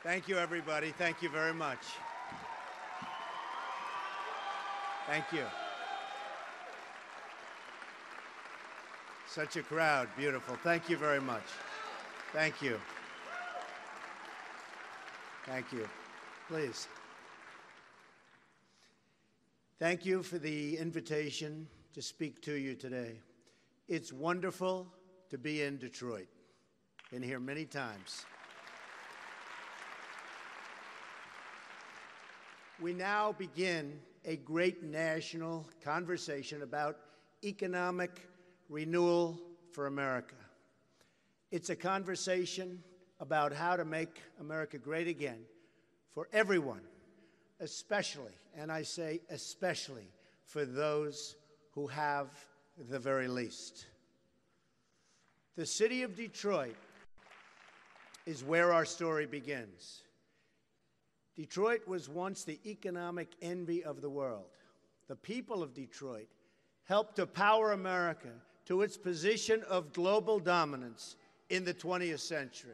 Thank you, everybody. Thank you very much. Thank you. Such a crowd. Beautiful. Thank you very much. Thank you. Thank you. Please. Thank you for the invitation to speak to you today. It's wonderful to be in Detroit. Been here many times. We now begin a great national conversation about economic renewal for America. It's a conversation about how to make America great again for everyone, especially, and I say especially, for those who have the very least. The city of Detroit is where our story begins. Detroit was once the economic envy of the world. The people of Detroit helped to power America to its position of global dominance in the 20th century.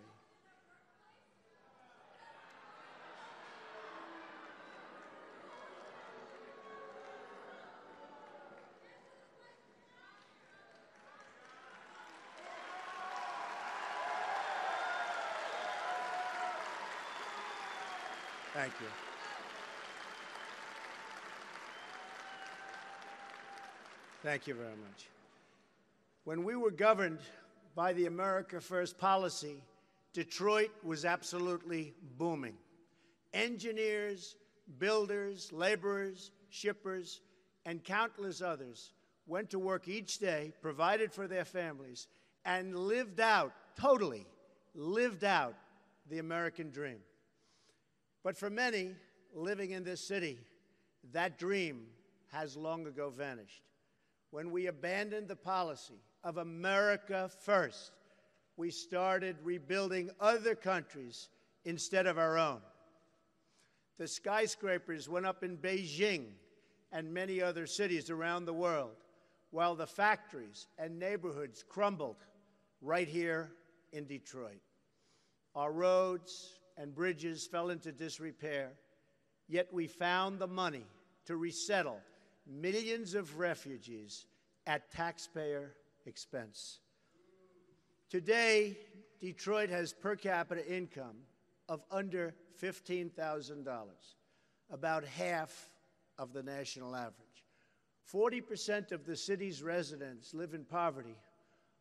Thank you. Thank you very much. When we were governed by the America First policy, Detroit was absolutely booming. Engineers, builders, laborers, shippers, and countless others went to work each day, provided for their families, and lived out, totally lived out, the American dream. But for many living in this city, that dream has long ago vanished. When we abandoned the policy of America First, we started rebuilding other countries instead of our own. The skyscrapers went up in Beijing and many other cities around the world, while the factories and neighborhoods crumbled right here in Detroit. Our roads and bridges fell into disrepair, yet we found the money to resettle millions of refugees at taxpayer expense. Today, Detroit has per capita income of under $15,000, about half of the national average. 40% of the city's residents live in poverty,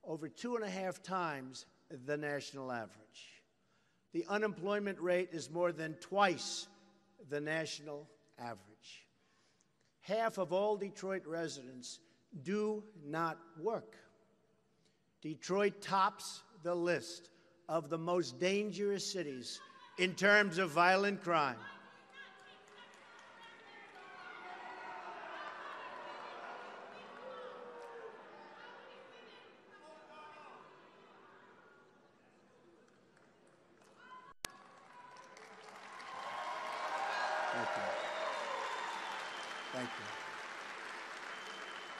over 2.5 times the national average. The unemployment rate is more than twice the national average. Half of all Detroit residents do not work. Detroit tops the list of the most dangerous cities in terms of violent crime. Thank you.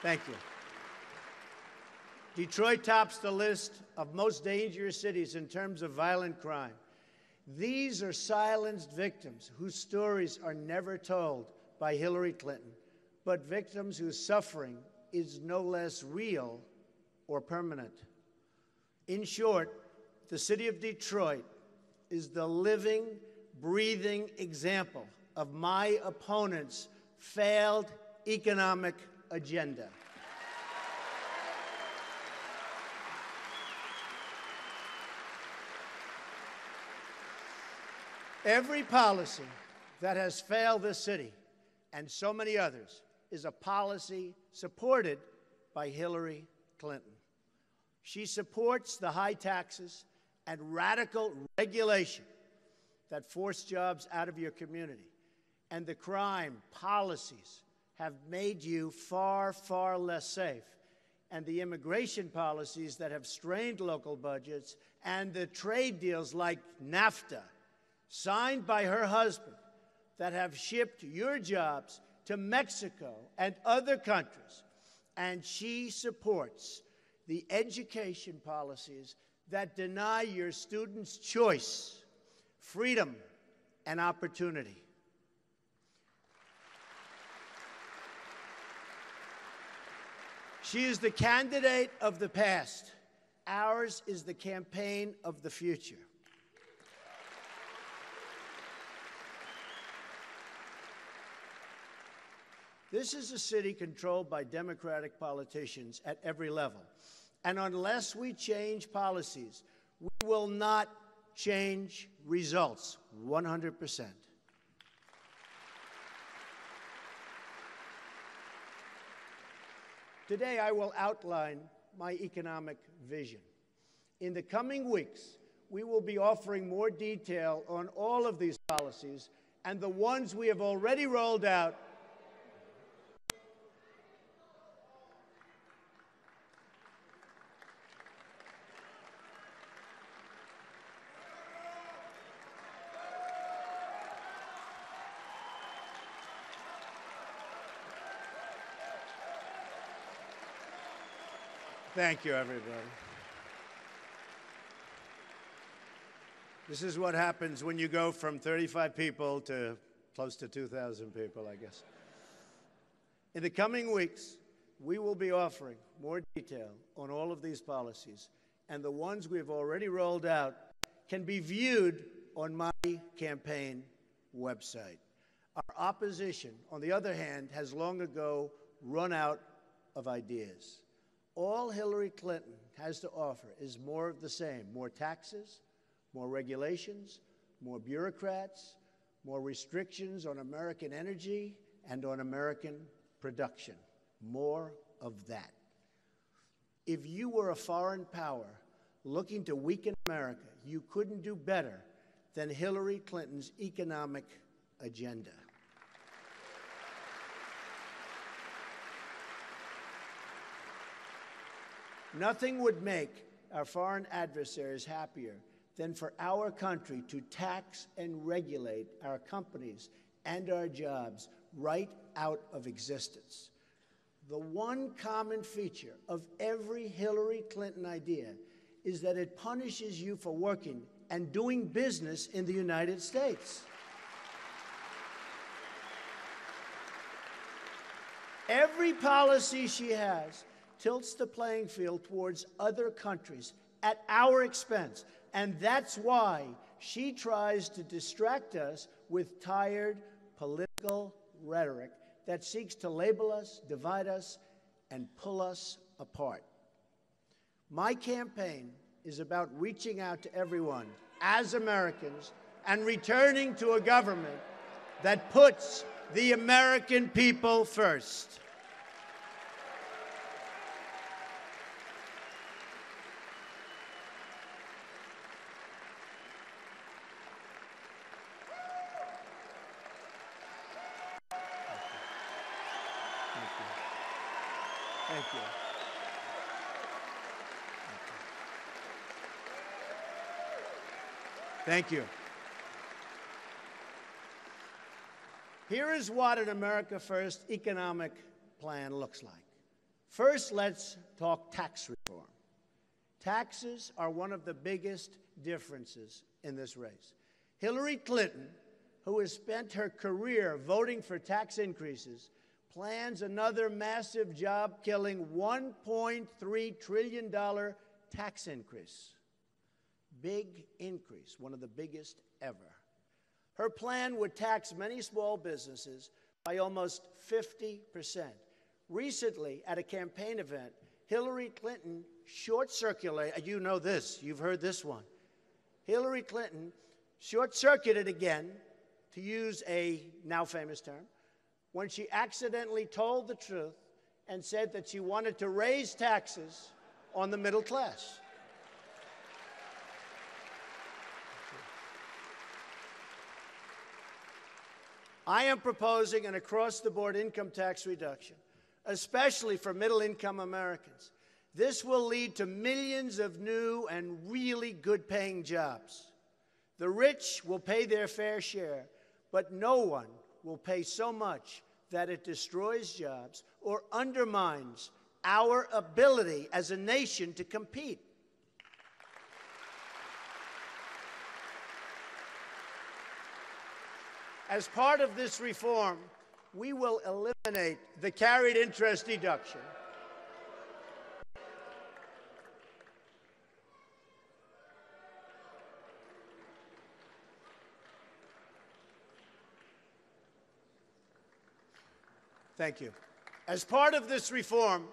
Thank you. Detroit tops the list of most dangerous cities in terms of violent crime. These are silenced victims whose stories are never told by Hillary Clinton, but victims whose suffering is no less real or permanent. In short, the city of Detroit is the living, breathing example of my opponent's failed economic agenda. Every policy that has failed this city and so many others is a policy supported by Hillary Clinton. She supports the high taxes and radical regulation that force jobs out of your community. And the crime policies have made you far, far less safe. And the immigration policies that have strained local budgets and the trade deals like NAFTA, signed by her husband, that have shipped your jobs to Mexico and other countries. And she supports the education policies that deny your students choice, freedom, and opportunity. She is the candidate of the past. Ours is the campaign of the future. This is a city controlled by Democratic politicians at every level. And unless we change policies, we will not change results 100%. Today, I will outline my economic vision. In the coming weeks, we will be offering more detail on all of these policies and the ones we have already rolled out. Thank you, everybody. This is what happens when you go from 35 people to close to 2,000 people, I guess. In the coming weeks, we will be offering more detail on all of these policies, and the ones we've already rolled out can be viewed on my campaign website. Our opposition, on the other hand, has long ago run out of ideas. All Hillary Clinton has to offer is more of the same: more taxes, more regulations, more bureaucrats, more restrictions on American energy and on American production. More of that. If you were a foreign power looking to weaken America, you couldn't do better than Hillary Clinton's economic agenda. Nothing would make our foreign adversaries happier than for our country to tax and regulate our companies and our jobs right out of existence. The one common feature of every Hillary Clinton idea is that it punishes you for working and doing business in the United States. Every policy she has tilts the playing field towards other countries at our expense. And that's why she tries to distract us with tired political rhetoric that seeks to label us, divide us, and pull us apart. My campaign is about reaching out to everyone as Americans and returning to a government that puts the American people first. Thank you. Thank you. Here is what an America First economic plan looks like. First, let's talk tax reform. Taxes are one of the biggest differences in this race. Hillary Clinton, who has spent her career voting for tax increases, plans another massive job-killing $1.3 trillion tax increase. Big increase, one of the biggest ever. Her plan would tax many small businesses by almost 50%. Recently, at a campaign event, Hillary Clinton short-circuited, you know this, you've heard this one. Hillary Clinton short-circuited again, to use a now famous term, when she accidentally told the truth and said that she wanted to raise taxes on the middle class. I am proposing an across-the-board income tax reduction, especially for middle-income Americans. This will lead to millions of new and really good-paying jobs. The rich will pay their fair share, but no one will pay so much that it destroys jobs or undermines our ability as a nation to compete. As part of this reform, we will eliminate the carried interest deduction. Thank you. As part of this reform,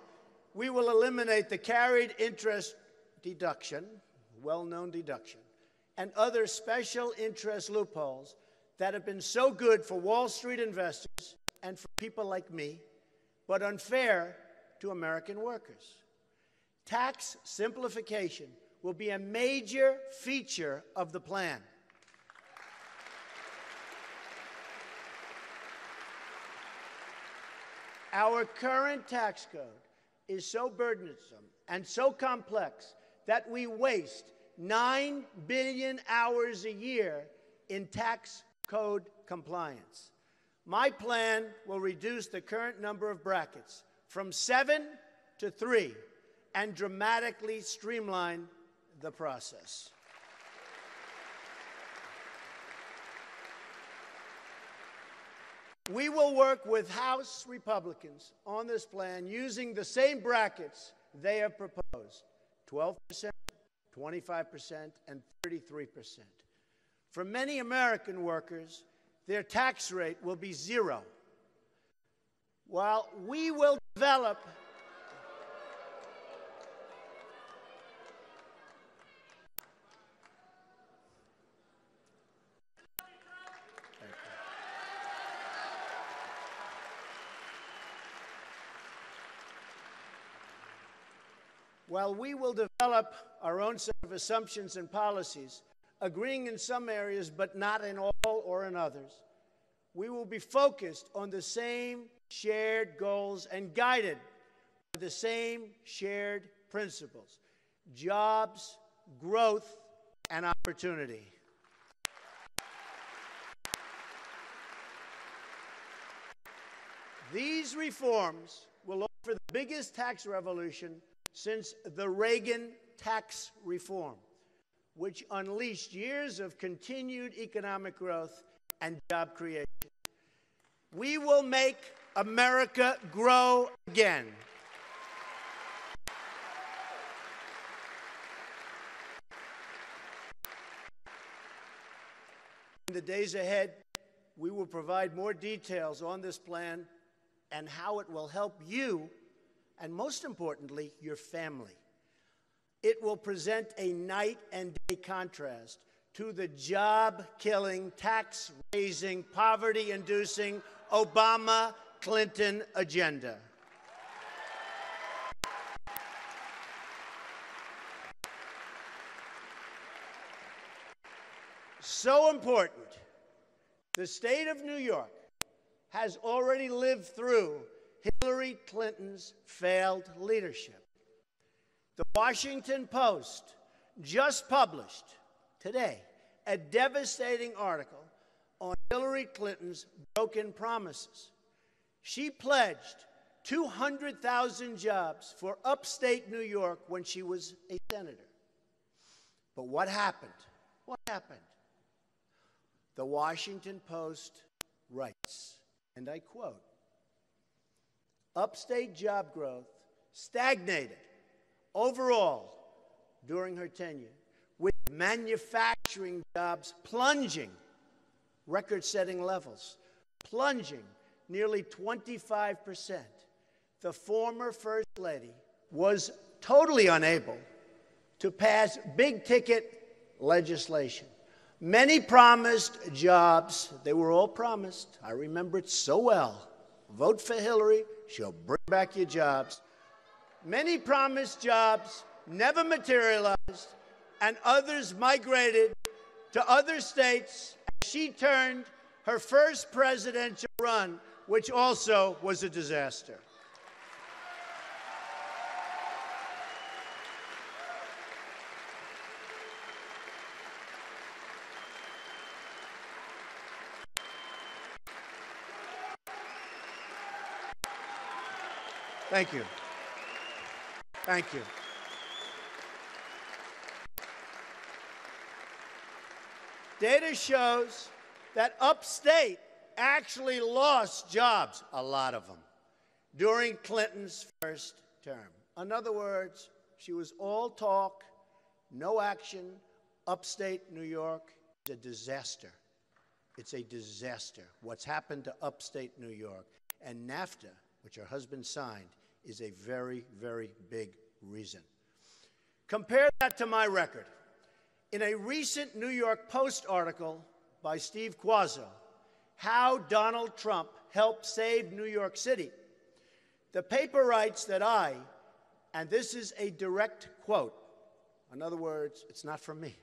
we will eliminate the carried interest deduction, well-known deduction, and other special interest loopholes that have been so good for Wall Street investors and for people like me, but unfair to American workers. Tax simplification will be a major feature of the plan. Our current tax code is so burdensome and so complex that we waste 9 billion hours a year in tax code compliance. My plan will reduce the current number of brackets from 7 to 3 and dramatically streamline the process. We will work with House Republicans on this plan using the same brackets they have proposed: 12%, 25%, and 33%. For many American workers, their tax rate will be 0. While we will develop our own set of assumptions and policies, agreeing in some areas but not in all or in others, we will be focused on the same shared goals and guided by the same shared principles: jobs, growth, and opportunity. These reforms will offer the biggest tax revolution since the Reagan tax reform, which unleashed years of continued economic growth and job creation. We will make America grow again. In the days ahead, we will provide more details on this plan and how it will help you, and most importantly, your family. It will present a night and day contrast to the job-killing, tax-raising, poverty-inducing Obama-Clinton agenda. So important, the state of New York has already lived through Hillary Clinton's failed leadership. The Washington Post just published today a devastating article on Hillary Clinton's broken promises. She pledged 200,000 jobs for upstate New York when she was a senator. But what happened? What happened? The Washington Post writes, and I quote, "Upstate job growth stagnated overall during her tenure, with manufacturing jobs plunging, record-setting levels, plunging nearly 25%. The former First Lady was totally unable to pass big-ticket legislation. Many promised jobs. They were all promised. I remember it so well. Vote for Hillary. She'll bring back your jobs. Many promised jobs never materialized, and others migrated to other states as she turned her first presidential run, which also was a disaster. Thank you. Thank you. Data shows that upstate actually lost jobs, a lot of them, during Clinton's first term. In other words, she was all talk, no action. Upstate New York is a disaster. It's a disaster. What's happened to upstate New York. And NAFTA, which her husband signed, is a very, very big reason. Compare that to my record. In a recent New York Post article by Steve Quazzo, How Donald Trump Helped Save New York City, the paper writes that I, and this is a direct quote, in other words, it's not from me.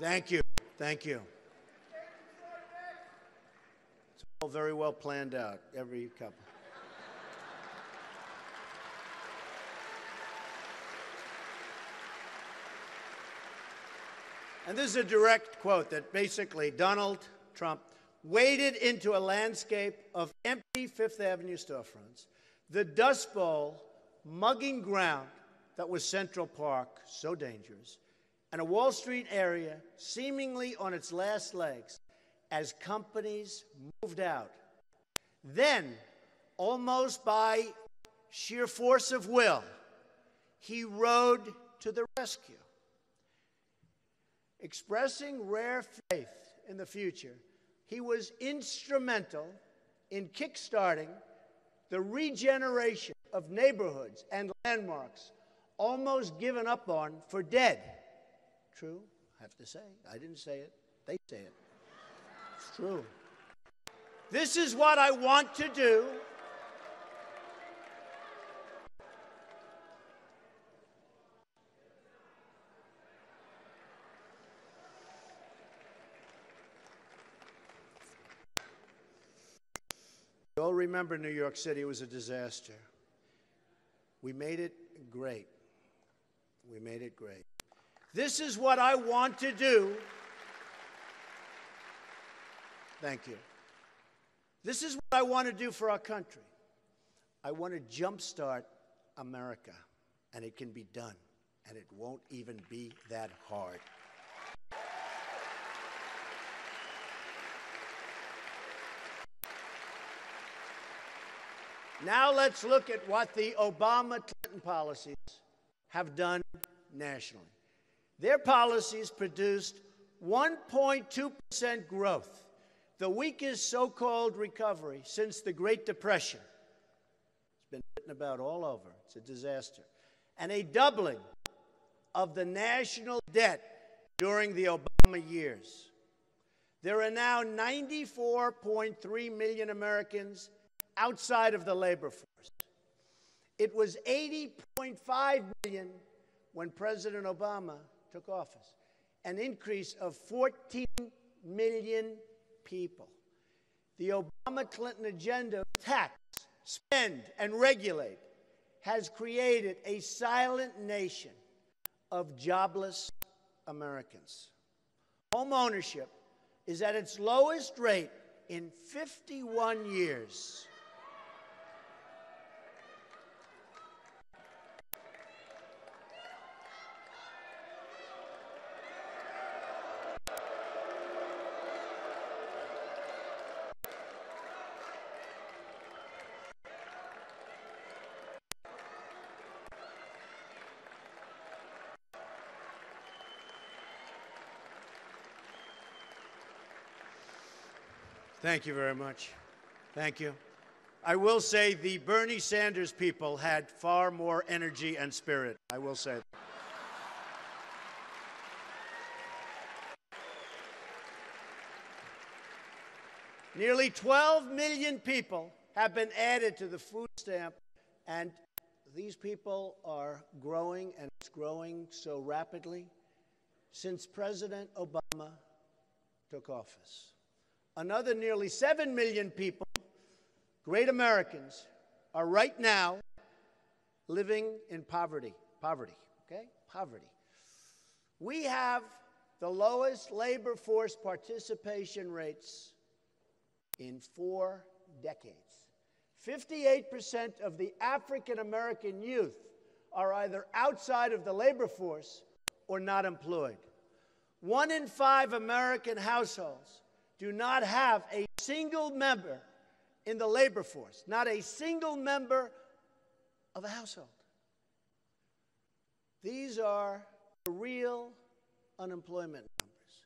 Thank you. Thank you. It's all very well planned out, every couple. And this is a direct quote that basically Donald Trump waded into a landscape of empty Fifth Avenue storefronts, the Dust Bowl, mugging ground that was Central Park, so dangerous, and a Wall Street area seemingly on its last legs as companies moved out. Then, almost by sheer force of will, he rode to the rescue. Expressing rare faith in the future, he was instrumental in kickstarting the regeneration of neighborhoods and landmarks almost given up on for dead. True, I have to say. I didn't say it. They say it. It's true. This is what I want to do. You all remember New York City was a disaster. We made it great. We made it great. This is what I want to do. Thank you. This is what I want to do for our country. I want to jumpstart America, and it can be done, and it won't even be that hard. Now let's look at what the Obama-Clinton policies have done nationally. Their policies produced 1.2% growth, the weakest so-called recovery since the Great Depression. It's been written about all over. It's a disaster. And a doubling of the national debt during the Obama years. There are now 94.3 million Americans outside of the labor force. It was 80.5 million when President Obama took office, an increase of 14 million people. The Obama-Clinton agenda of tax, spend, and regulate has created a silent nation of jobless Americans. Home ownership is at its lowest rate in 51 years. Thank you very much. Thank you. I will say the Bernie Sanders people had far more energy and spirit. I will say that. Nearly 12 million people have been added to the food stamp, and these people are growing, and it's growing so rapidly since President Obama took office. Another nearly 7 million people, great Americans, are right now living in poverty. Poverty, okay? Poverty. We have the lowest labor force participation rates in 4 decades. 58% of the African American youth are either outside of the labor force or not employed. 1 in 5 American households do not have a single member in the labor force, not a single member of a household. These are the real unemployment numbers.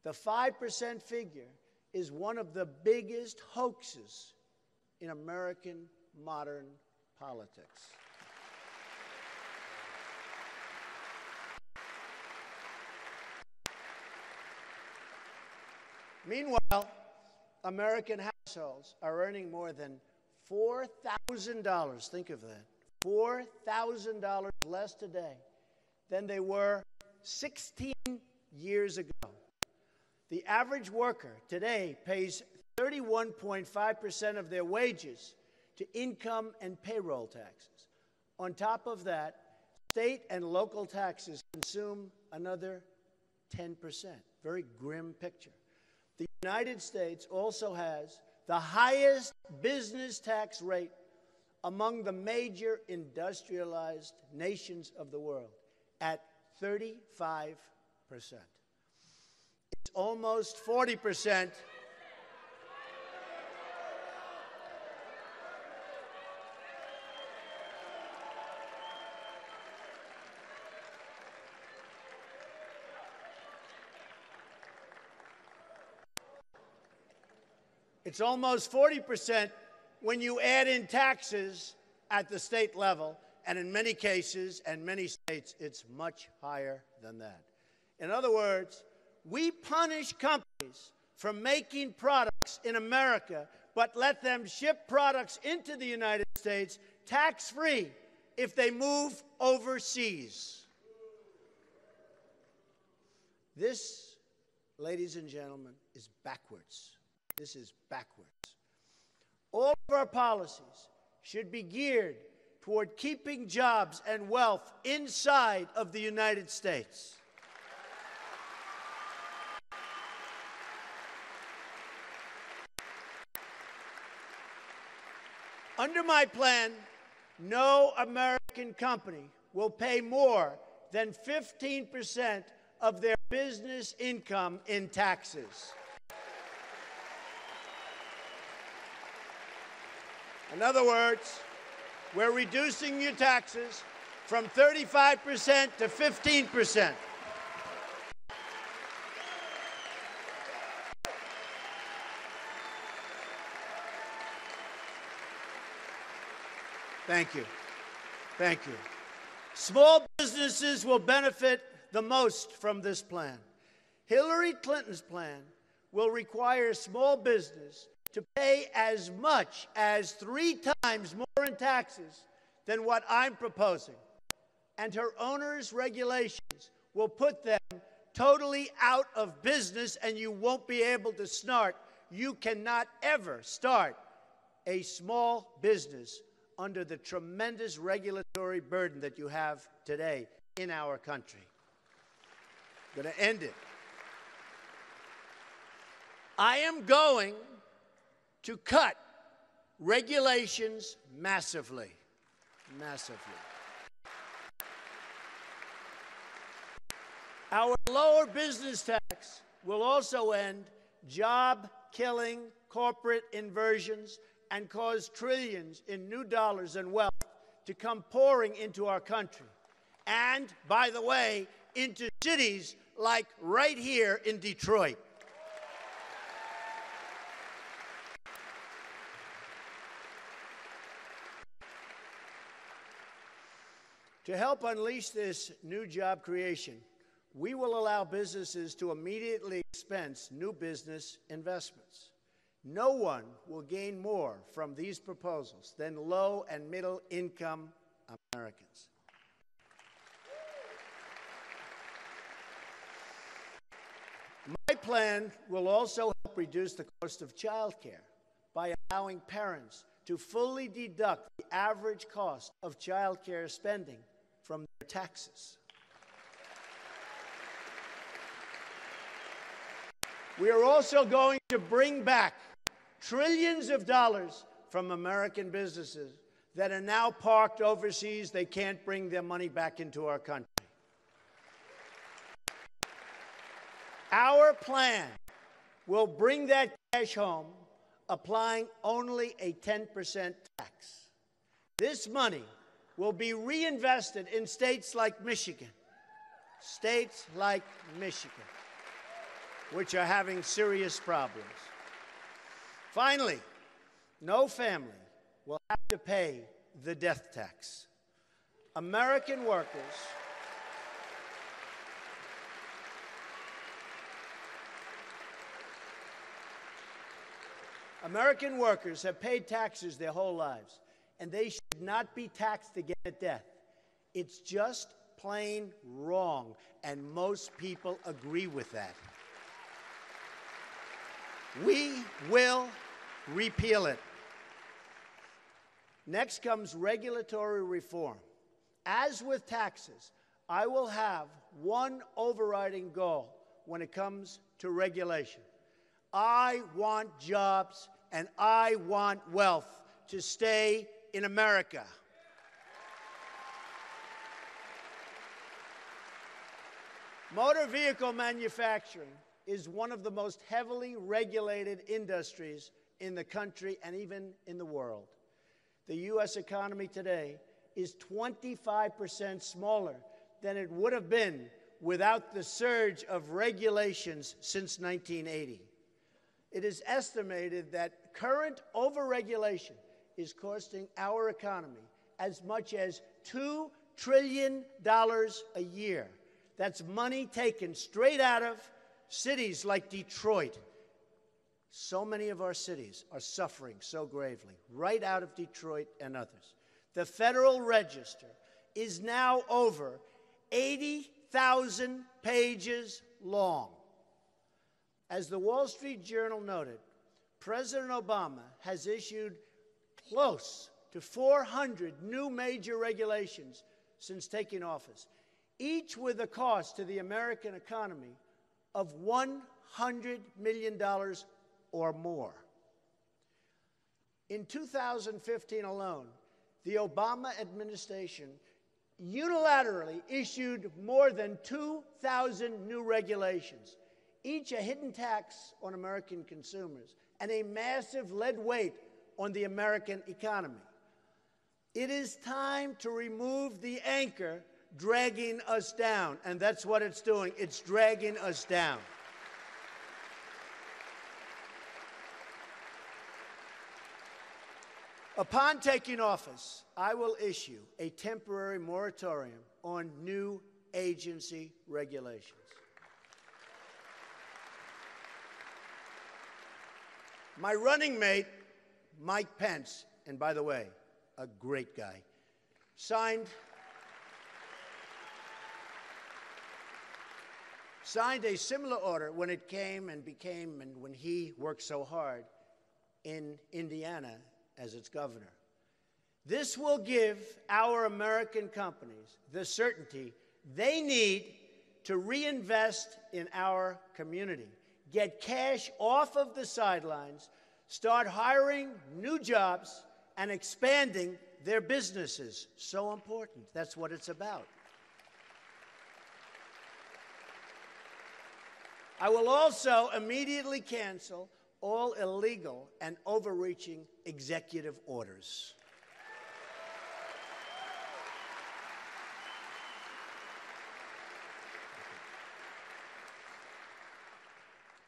The 5% figure is one of the biggest hoaxes in American modern politics. Meanwhile, American households are earning more than $4,000, think of that, $4,000 less today than they were 16 years ago. The average worker today pays 31.5% of their wages to income and payroll taxes. On top of that, state and local taxes consume another 10%. Very grim picture. The United States also has the highest business tax rate among the major industrialized nations of the world at 35%. It's almost 40%. It's almost 40% when you add in taxes at the state level, and in many cases and many states, it's much higher than that. In other words, we punish companies for making products in America, but let them ship products into the United States tax-free if they move overseas. This, ladies and gentlemen, is backwards. This is backwards. All of our policies should be geared toward keeping jobs and wealth inside of the United States. Under my plan, no American company will pay more than 15% of their business income in taxes. In other words, we're reducing your taxes from 35% to 15%. Thank you. Thank you. Small businesses will benefit the most from this plan. Hillary Clinton's plan will require small business to pay as much as 3 times more in taxes than what I'm proposing. And her owner's regulations will put them totally out of business, and you won't be able to start. You cannot ever start a small business under the tremendous regulatory burden that you have today in our country. I'm going to end it. I am going to cut regulations massively, massively. Our lower business tax will also end job-killing corporate inversions and cause trillions in new dollars and wealth to come pouring into our country. And, by the way, into cities like right here in Detroit. To help unleash this new job creation, we will allow businesses to immediately expense new business investments. No one will gain more from these proposals than low and middle income Americans. My plan will also help reduce the cost of child care by allowing parents to fully deduct the average cost of child care spending from their taxes. We are also going to bring back trillions of dollars from American businesses that are now parked overseas. They can't bring their money back into our country. Our plan will bring that cash home, applying only a 10% tax. This money will be reinvested in states like Michigan, which are having serious problems. Finally, no family will have to pay the death tax. American workers have paid taxes their whole lives, and they should not be taxed again at death. It's just plain wrong, and most people agree with that. We will repeal it. Next comes regulatory reform. As with taxes, I will have one overriding goal when it comes to regulation. I want jobs and I want wealth to stay in America. Motor vehicle manufacturing is one of the most heavily regulated industries in the country and even in the world. The U.S. economy today is 25% smaller than it would have been without the surge of regulations since 1980. It is estimated that current overregulation is costing our economy as much as $2 trillion a year. That's money taken straight out of cities like Detroit. So many of our cities are suffering so gravely, right out of Detroit and others. The Federal Register is now over 80,000 pages long. As the Wall Street Journal noted, President Obama has issued close to 400 new major regulations since taking office, each with a cost to the American economy of $100 million or more. In 2015 alone, the Obama administration unilaterally issued more than 2,000 new regulations, each a hidden tax on American consumers and a massive lead weight on the American economy. It is time to remove the anchor dragging us down, and that's what it's doing. It's dragging us down. Upon taking office, I will issue a temporary moratorium on new agency regulations. My running mate, Mike Pence, and by the way, a great guy, signed a similar order when it came and became, and when he worked so hard in Indiana as its governor. This will give our American companies the certainty they need to reinvest in our community, get cash off of the sidelines, start hiring new jobs, and expanding their businesses. So important. That's what it's about. I will also immediately cancel all illegal and overreaching executive orders.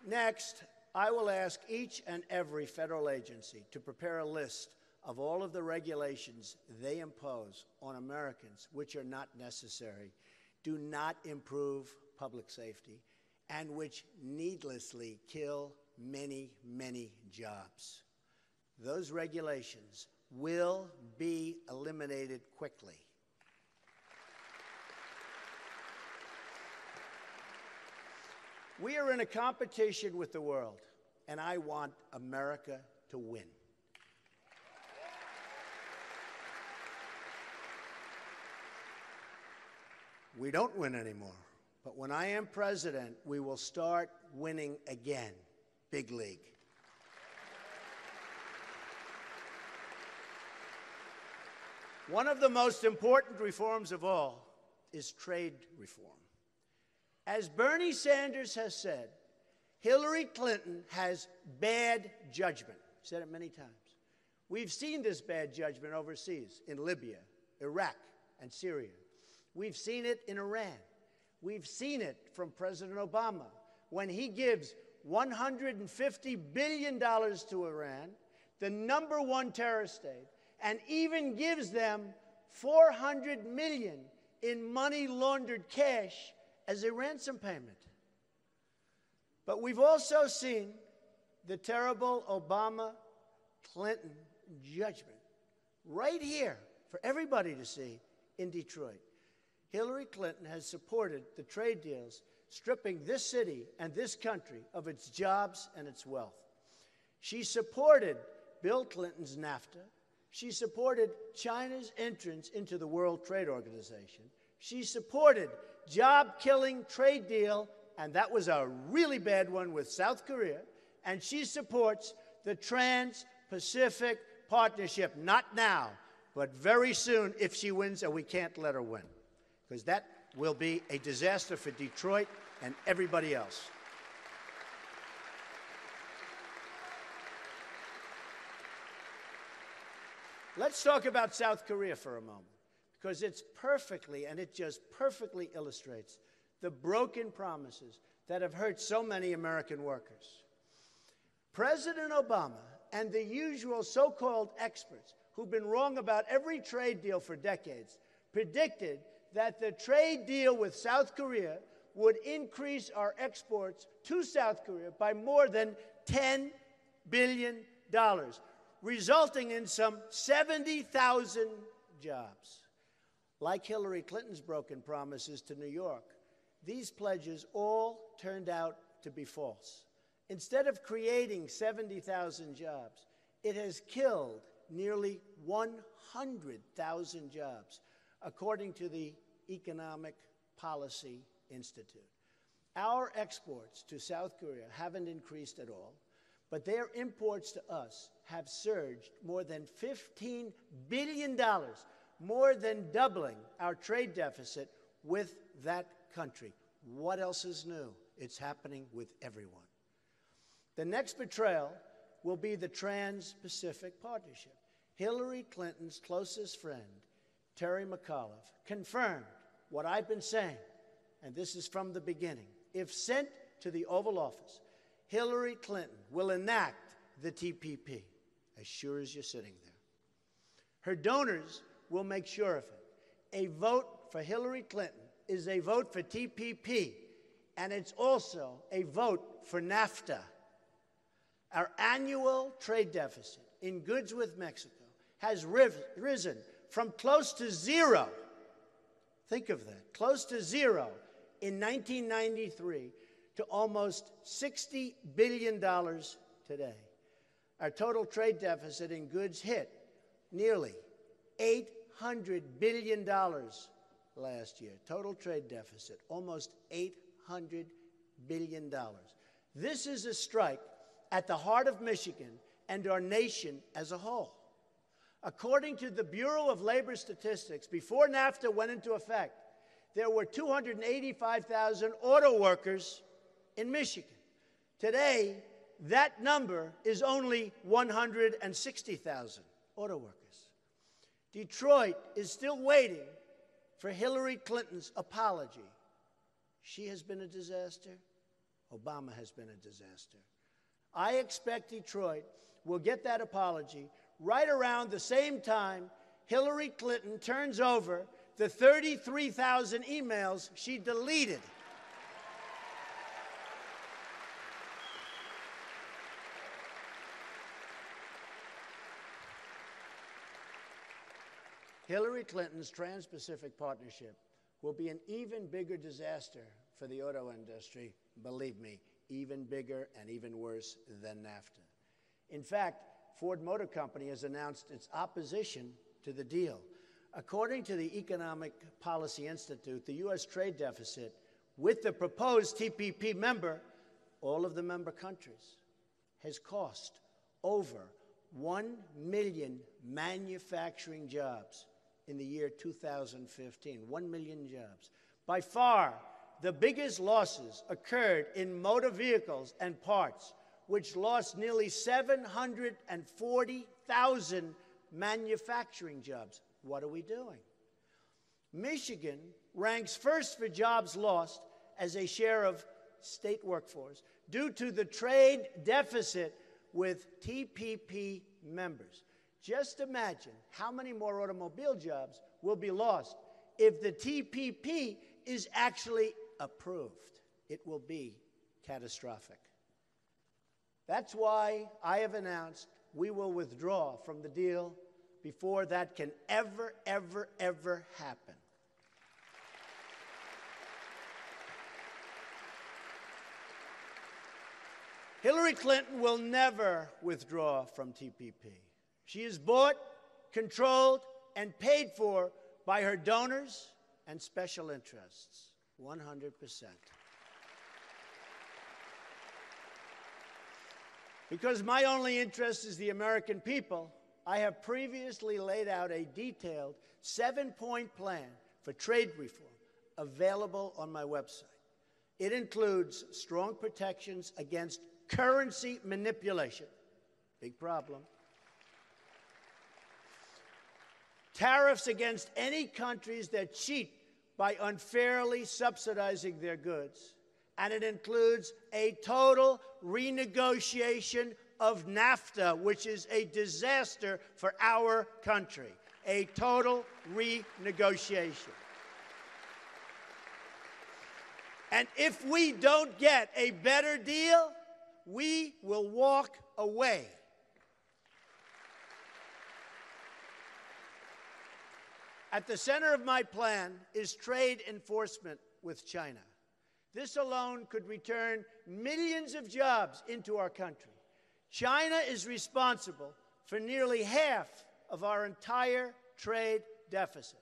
Next, I will ask each and every federal agency to prepare a list of all of the regulations they impose on Americans which are not necessary, do not improve public safety, and which needlessly kill many, many jobs. Those regulations will be eliminated quickly. We are in a competition with the world, and I want America to win. We don't win anymore. But when I am president, we will start winning again. Big league. One of the most important reforms of all is trade reform. As Bernie Sanders has said, Hillary Clinton has bad judgment. He said it many times. We've seen this bad judgment overseas in Libya, Iraq, and Syria. We've seen it in Iran. We've seen it from President Obama when he gives $150 billion to Iran, the #1 terrorist state, and even gives them $400 million in money laundered cash as a ransom payment. But we've also seen the terrible Obama-Clinton judgment right here for everybody to see in Detroit. Hillary Clinton has supported the trade deals stripping this city and this country of its jobs and its wealth. She supported Bill Clinton's NAFTA. She supported China's entrance into the World Trade Organization. She supported job-killing trade deal, and that was a really bad one with South Korea. And she supports the Trans-Pacific Partnership, not now, but very soon if she wins, and we can't let her win, because that will be a disaster for Detroit and everybody else. Let's talk about South Korea for a moment, because it's perfectly, and it just perfectly illustrates the broken promises that have hurt so many American workers. President Obama and the usual so-called experts who've been wrong about every trade deal for decades predicted that the trade deal with South Korea would increase our exports to South Korea by more than $10 billion, resulting in some 70,000 jobs. Like Hillary Clinton's broken promises to New York, these pledges all turned out to be false. Instead of creating 70,000 jobs, it has killed nearly 100,000 jobs, according to the Economic Policy Institute. Our exports to South Korea haven't increased at all, but their imports to us have surged more than $15 billion, more than doubling our trade deficit with that country. What else is new? It's happening with everyone. The next betrayal will be the Trans-Pacific Partnership. Hillary Clinton's closest friend, Terry McAuliffe, confirmed what I've been saying, and this is from the beginning. If sent to the Oval Office, Hillary Clinton will enact the TPP, as sure as you're sitting there. Her donors will make sure of it. A vote for Hillary Clinton is a vote for TPP, and it's also a vote for NAFTA. Our annual trade deficit in goods with Mexico has risen from close to zero, think of that, close to zero in 1993 to almost $60 billion today. Our total trade deficit in goods hit nearly $800 billion last year. Total trade deficit, almost $800 billion. This is a strike at the heart of Michigan and our nation as a whole. According to the Bureau of Labor Statistics, before NAFTA went into effect, there were 285,000 auto workers in Michigan. Today, that number is only 160,000 auto workers. Detroit is still waiting for Hillary Clinton's apology. She has been a disaster. Obama has been a disaster. I expect Detroit will get that apology right around the same time Hillary Clinton turns over the 33,000 emails she deleted. Hillary Clinton's Trans-Pacific Partnership will be an even bigger disaster for the auto industry, believe me, even bigger and even worse than NAFTA. In fact, Ford Motor Company has announced its opposition to the deal. According to the Economic Policy Institute, the U.S. trade deficit with the proposed TPP member, all of the member countries, has cost over 1 million manufacturing jobs in the year 2015. 1 million jobs. By far, the biggest losses occurred in motor vehicles and parts, which lost nearly 740,000 manufacturing jobs. What are we doing? Michigan ranks first for jobs lost as a share of state workforce due to the trade deficit with TPP members. Just imagine how many more automobile jobs will be lost if the TPP is actually approved. It will be catastrophic. That's why I have announced we will withdraw from the deal before that can ever, ever, ever happen. Hillary Clinton will never withdraw from TPP. She is bought, controlled, and paid for by her donors and special interests, 100%. Because my only interest is the American people, I have previously laid out a detailed 7-point plan for trade reform available on my website. It includes strong protections against currency manipulation, big problem. Tariffs against any countries that cheat by unfairly subsidizing their goods. And it includes a total renegotiation of NAFTA, which is a disaster for our country. A total renegotiation. And if we don't get a better deal, we will walk away. At the center of my plan is trade enforcement with China. This alone could return millions of jobs into our country. China is responsible for nearly half of our entire trade deficit.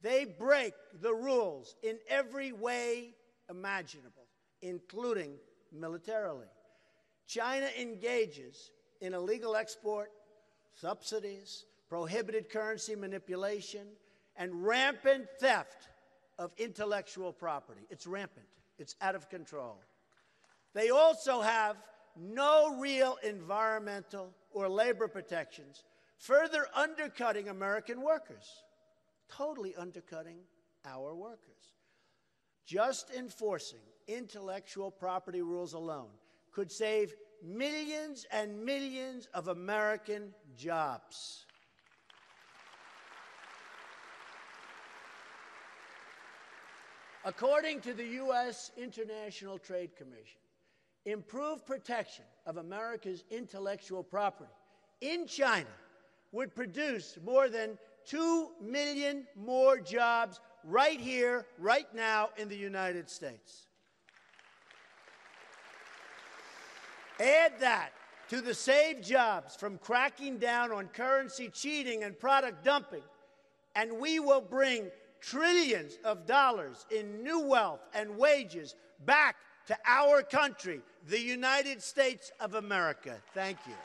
They break the rules in every way imaginable, including militarily. China engages in illegal export, subsidies, prohibited currency manipulation, and rampant theft of intellectual property. It's rampant. It's out of control. They also have no real environmental or labor protections, further undercutting American workers, totally undercutting our workers. Just enforcing intellectual property rules alone could save millions and millions of American jobs. According to the U.S. International Trade Commission, improved protection of America's intellectual property in China would produce more than 2 million more jobs right here, right now in the United States. Add that to the saved jobs from cracking down on currency cheating and product dumping, and we will bring trillions of dollars in new wealth and wages back to our country, the United States of America. Thank you.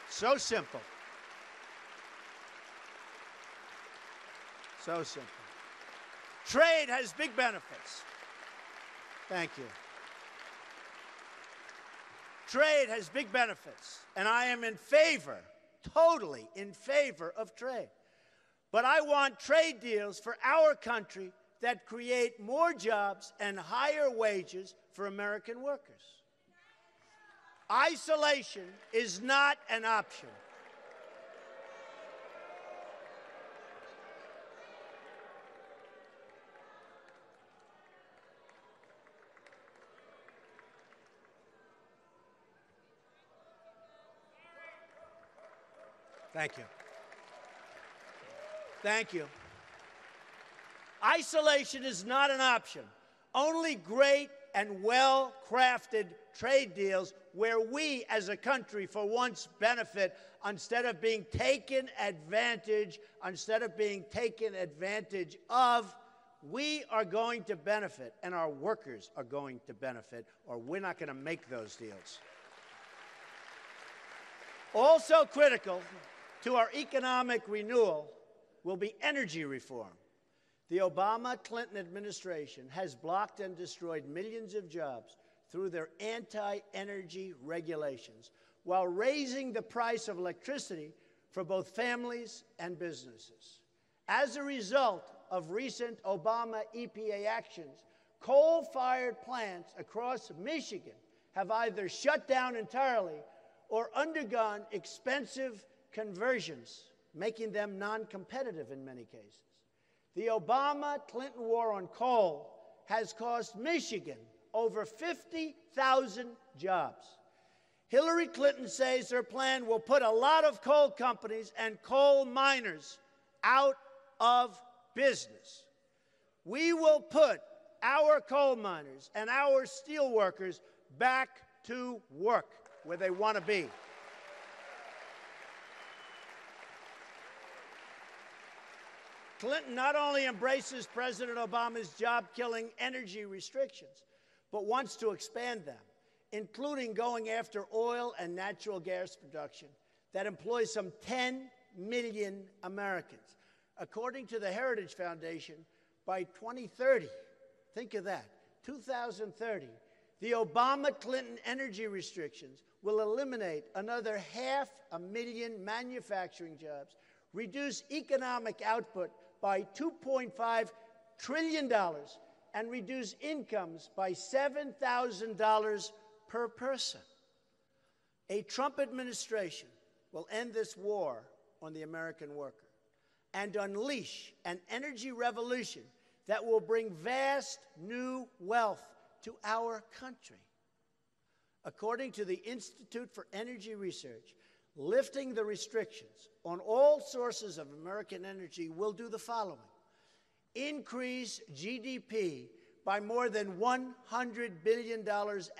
So simple. So simple. Trade has big benefits. Thank you. Trade has big benefits, and I am in favor, totally in favor of trade. But I want trade deals for our country that create more jobs and higher wages for American workers. Isolation is not an option. Thank you. Thank you. Isolation is not an option. Only great and well-crafted trade deals where we as a country for once benefit instead of being taken advantage of. We are going to benefit, and our workers are going to benefit, or we're not going to make those deals. Also critical to our economic renewal will be energy reform. The Obama-Clinton administration has blocked and destroyed millions of jobs through their anti-energy regulations, while raising the price of electricity for both families and businesses. As a result of recent Obama EPA actions, coal-fired plants across Michigan have either shut down entirely or undergone expensive conversions, making them non-competitive in many cases. The Obama-Clinton war on coal has cost Michigan over 50,000 jobs. Hillary Clinton says her plan will put a lot of coal companies and coal miners out of business. We will put our coal miners and our steel workers back to work where they want to be. Clinton not only embraces President Obama's job-killing energy restrictions, but wants to expand them, including going after oil and natural gas production that employs some 10 million Americans. According to the Heritage Foundation, by 2030, think of that, 2030, the Obama-Clinton energy restrictions will eliminate another 500,000 manufacturing jobs, reduce economic output by $2.5 trillion, and reduce incomes by $7,000 per person. A Trump administration will end this war on the American worker and unleash an energy revolution that will bring vast new wealth to our country. According to the Institute for Energy Research, lifting the restrictions on all sources of American energy will do the following: increase GDP by more than $100 billion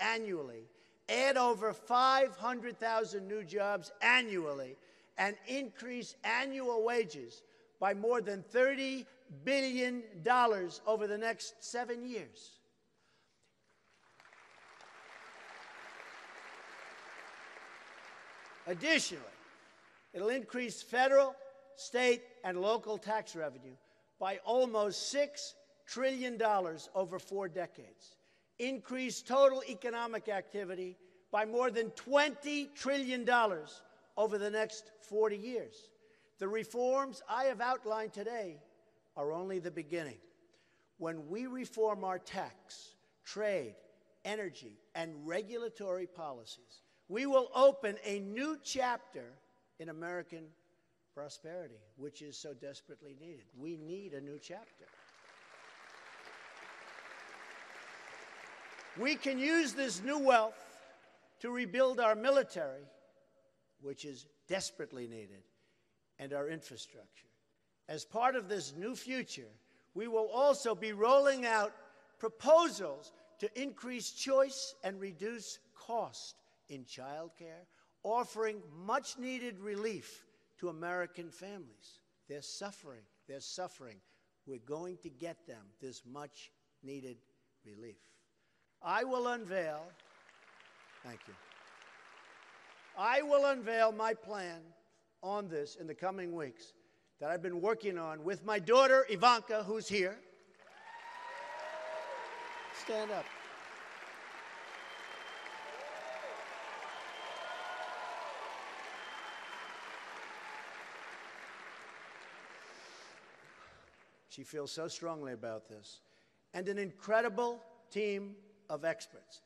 annually, add over 500,000 new jobs annually, and increase annual wages by more than $30 billion over the next 7 years. Additionally, it'll increase federal, state, and local tax revenue by almost $6 trillion over 4 decades, increase total economic activity by more than $20 trillion over the next 40 years. The reforms I have outlined today are only the beginning. When we reform our tax, trade, energy, and regulatory policies, we will open a new chapter in American prosperity, which is so desperately needed. We need a new chapter. We can use this new wealth to rebuild our military, which is desperately needed, and our infrastructure. As part of this new future, we will also be rolling out proposals to increase choice and reduce cost in childcare, offering much-needed relief to American families. They're suffering. They're suffering. We're going to get them this much-needed relief. I will unveil, thank you. I will unveil my plan on this in the coming weeks that I've been working on with my daughter, Ivanka, who's here. Stand up. She feels so strongly about this. And an incredible team of experts.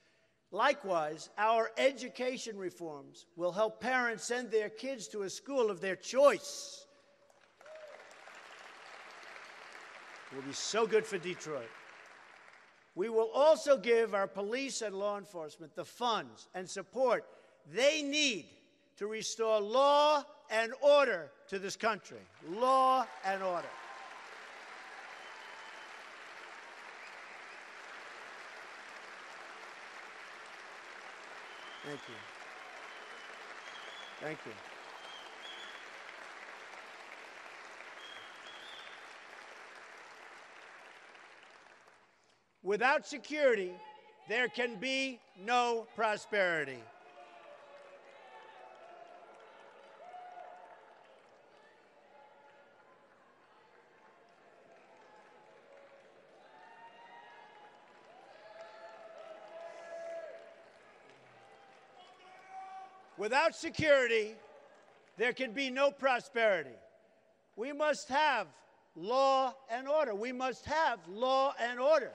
Likewise, our education reforms will help parents send their kids to a school of their choice. It will be so good for Detroit. We will also give our police and law enforcement the funds and support they need to restore law and order to this country. Law and order. Thank you. Thank you. Without security, there can be no prosperity. Without security, there can be no prosperity. We must have law and order. We must have law and order.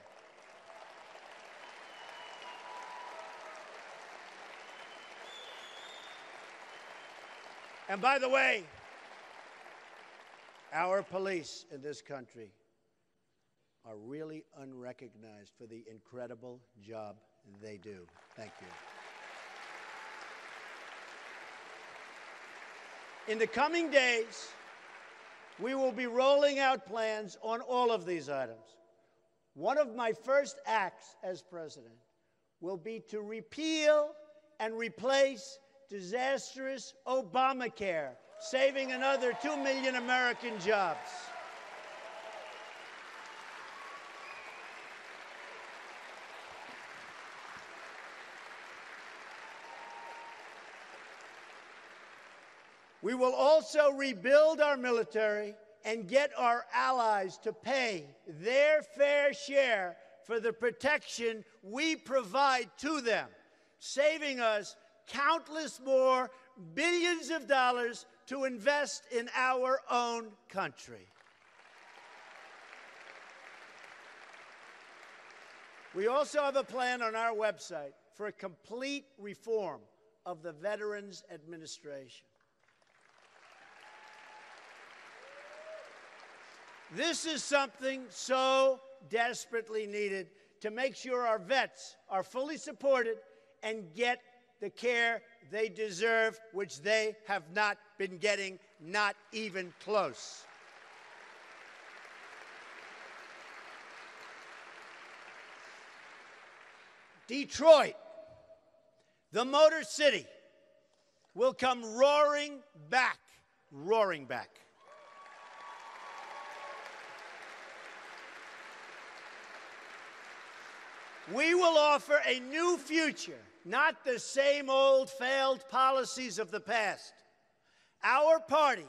And by the way, our police in this country are really unrecognized for the incredible job they do. Thank you. In the coming days, we will be rolling out plans on all of these items. One of my first acts as president will be to repeal and replace disastrous Obamacare, saving another 2 million American jobs. We will also rebuild our military and get our allies to pay their fair share for the protection we provide to them, saving us countless more billions of dollars to invest in our own country. We also have a plan on our website for a complete reform of the Veterans Administration. This is something so desperately needed to make sure our vets are fully supported and get the care they deserve, which they have not been getting, not even close. Detroit, the Motor City, will come roaring back, roaring back. We will offer a new future, not the same old failed policies of the past. Our party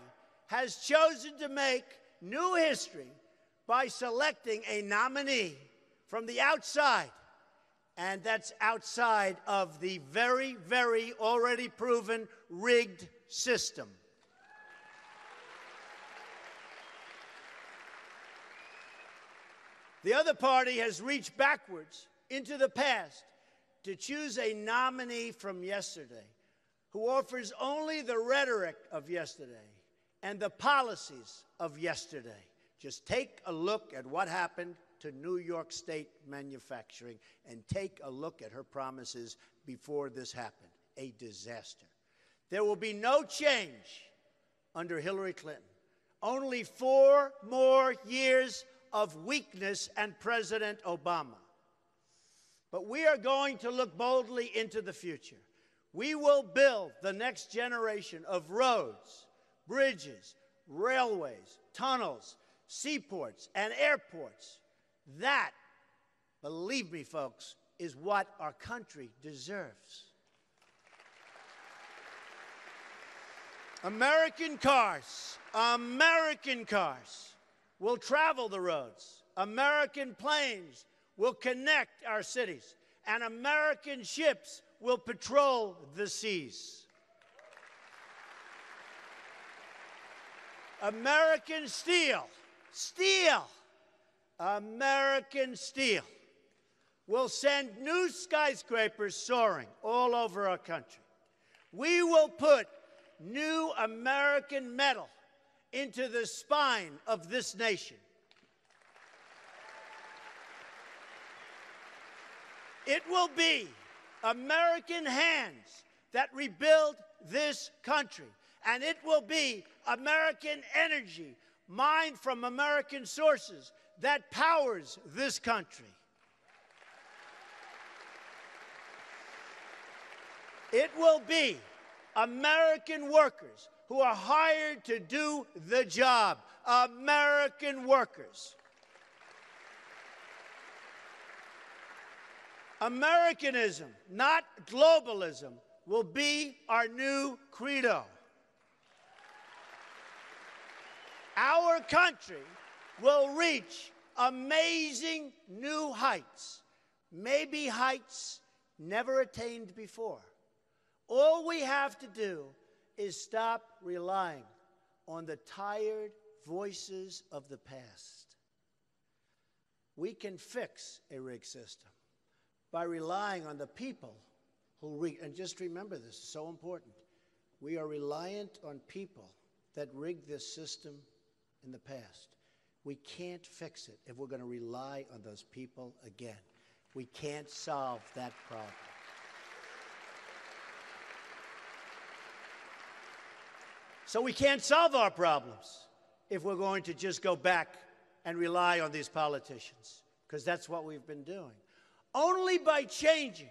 has chosen to make new history by selecting a nominee from the outside, and that's outside of the very, very already proven rigged system. The other party has reached backwards into the past to choose a nominee from yesterday who offers only the rhetoric of yesterday and the policies of yesterday. Just take a look at what happened to New York State manufacturing and take a look at her promises before this happened. A disaster. There will be no change under Hillary Clinton. Only 4 more years of weakness and President Obama. But we are going to look boldly into the future. We will build the next generation of roads, bridges, railways, tunnels, seaports, and airports. That, believe me, folks, is what our country deserves. American cars will travel the roads. American planes will connect our cities, and American ships will patrol the seas. American steel, American steel will send new skyscrapers soaring all over our country. We will put new American metal into the spine of this nation. It will be American hands that rebuild this country, and it will be American energy mined from American sources that powers this country. It will be American workers who are hired to do the job. American workers. Americanism, not globalism, will be our new credo. Our country will reach amazing new heights, maybe heights never attained before. All we have to do is stop relying on the tired voices of the past. We can fix a rigged system by relying on the people who rig. And just remember this, it's so important. We are reliant on people that rigged this system in the past. We can't fix it if we're going to rely on those people again. We can't solve that problem. So we can't solve our problems if we're going to just go back and rely on these politicians, because that's what we've been doing. Only by changing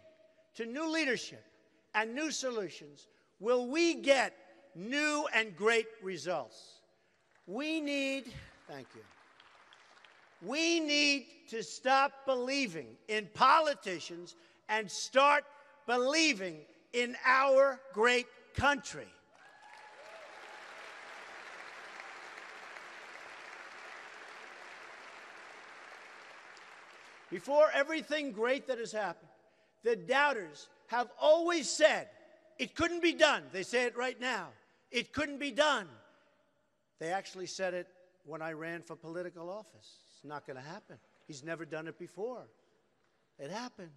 to new leadership and new solutions will we get new and great results. We need to stop believing in politicians and start believing in our great country. Before everything great that has happened, the doubters have always said, it couldn't be done. They say it right now. It couldn't be done. They actually said it when I ran for political office. It's not going to happen. He's never done it before. It happened.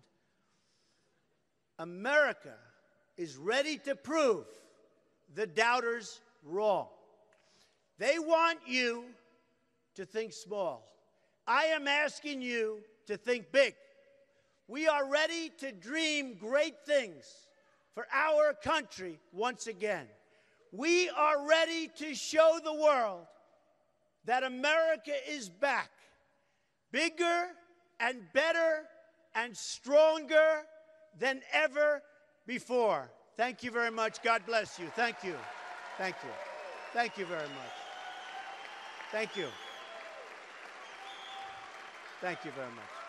America is ready to prove the doubters wrong. They want you to think small. I am asking you to think big. We are ready to dream great things for our country once again. We are ready to show the world that America is back, bigger and better and stronger than ever before. Thank you very much. God bless you. Thank you. Thank you. Thank you very much. Thank you. Thank you very much.